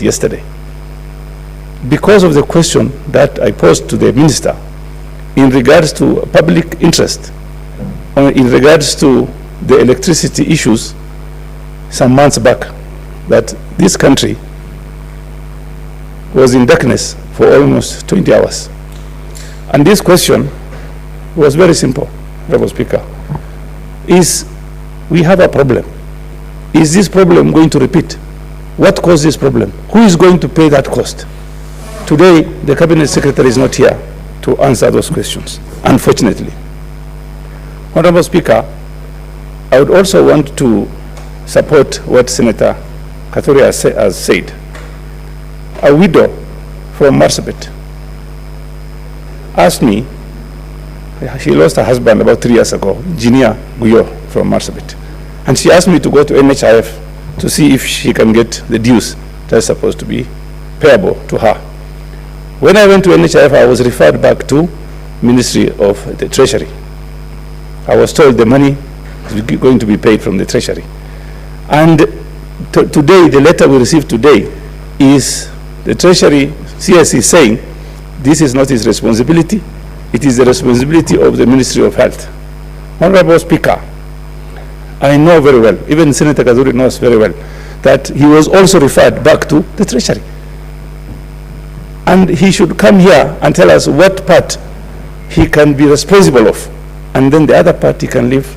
yesterday because of the question that I posed to the minister in regards to public interest, in regards to the electricity issues some months back, that this country was in darkness for almost 20 hours. And this question was very simple, Honorable Speaker. We have a problem. Is this problem going to repeat? What caused this problem? Who is going to pay that cost? Today, the Cabinet Secretary is not here to answer those questions, unfortunately. Honorable Speaker, I would also want to support what Senator Kathuri has said. A widow from Marsabit asked me, she lost her husband about 3 years ago, Jinia Guyo from Marsabit. And she asked me to go to NHIF to see if she can get the dues that's supposed to be payable to her. When I went to NHIF, I was referred back to Ministry of the Treasury. I was told the money is going to be paid from the Treasury. And today, the letter we received today is the Treasury CSC saying this is not his responsibility. It is the responsibility of the Ministry of Health. Honorable Speaker, I know very well, even Senator Kaduri knows very well, that he was also referred back to the Treasury. And he should come here and tell us what part he can be responsible of. And then the other part he can leave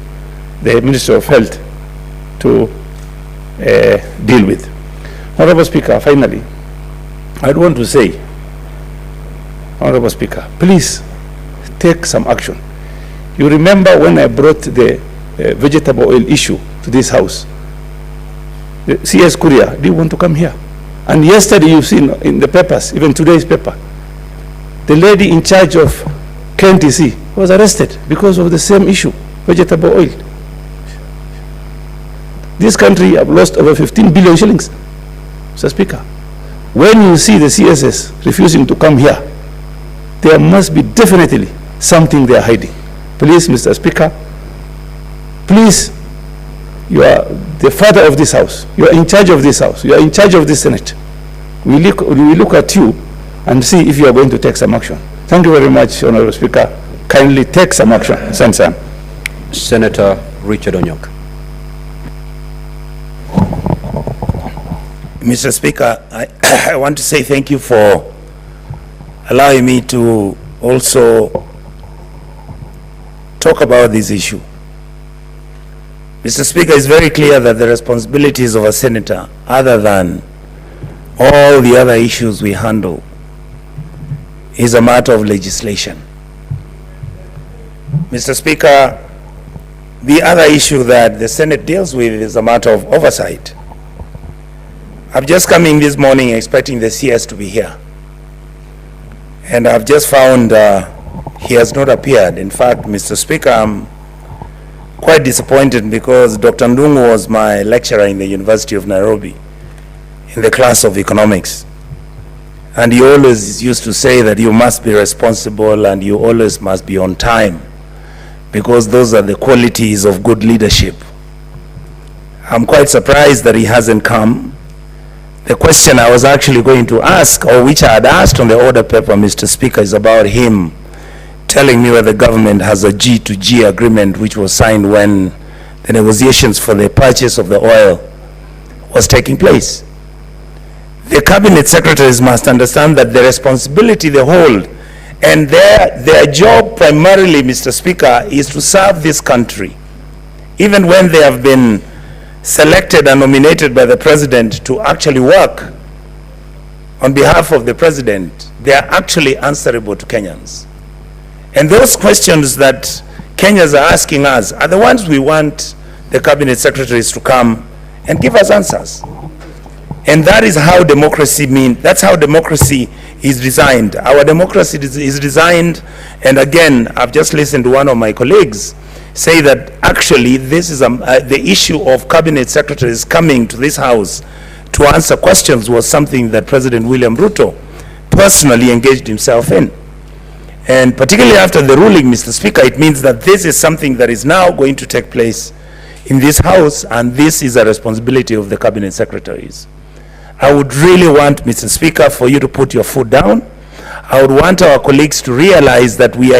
the Ministry of Health to deal with. Honorable Speaker, finally, I'd want to say, Honorable Speaker, please take some action. You remember when I brought the vegetable oil issue to this house, the CS Courier didn't want to come here. And yesterday you've seen in the papers, even today's paper, the lady in charge of KNTC was arrested because of the same issue, vegetable oil. This country have lost over 15 billion shillings, Mr. Speaker. When you see the CSS refusing to come here, there must be definitely something they are hiding. Please, Mr. Speaker, please, you are the father of this house. You are in charge of this house. You are in charge of this Senate. We look at you and see if you are going to take some action. Thank you very much, Honorable Speaker. Kindly take some action. Sansan. Senator Richard Onyok. Mr. Speaker, I want to say thank you for allowing me to also talk about this issue. Mr. Speaker, it's very clear that the responsibilities of a senator, other than all the other issues we handle, is a matter of legislation. Mr. Speaker, the other issue that the Senate deals with is a matter of oversight. I've just come in this morning expecting the CS to be here. And I've just found he has not appeared. In fact, Mr. Speaker, I'm quite disappointed because Dr. Ndungu was my lecturer in the University of Nairobi in the class of economics. And he always used to say that you must be responsible and you always must be on time, because those are the qualities of good leadership. I'm quite surprised that he hasn't come. The question I was actually going to ask, or which I had asked on the order paper, Mr. Speaker, is about him telling me whether the government has a G2G agreement which was signed when the negotiations for the purchase of the oil was taking place. The cabinet secretaries must understand that the responsibility they hold and their job primarily, Mr. Speaker, is to serve this country. Even when they have been selected and nominated by the president to actually work on behalf of the president, they are actually answerable to Kenyans. And those questions that Kenyans are asking us are the ones we want the cabinet secretaries to come and give us answers. And that is how democracy that's how democracy is designed. Our democracy is designed, and again, I've just listened to one of my colleagues say that actually this is the issue of cabinet secretaries coming to this house to answer questions was something that President William Ruto personally engaged himself in. And particularly after the ruling, Mr. Speaker, it means that this is something that is now going to take place in this house, and this is a responsibility of the cabinet secretaries. I would really want, Mr. Speaker, for you to put your foot down. I would want our colleagues to realize that we are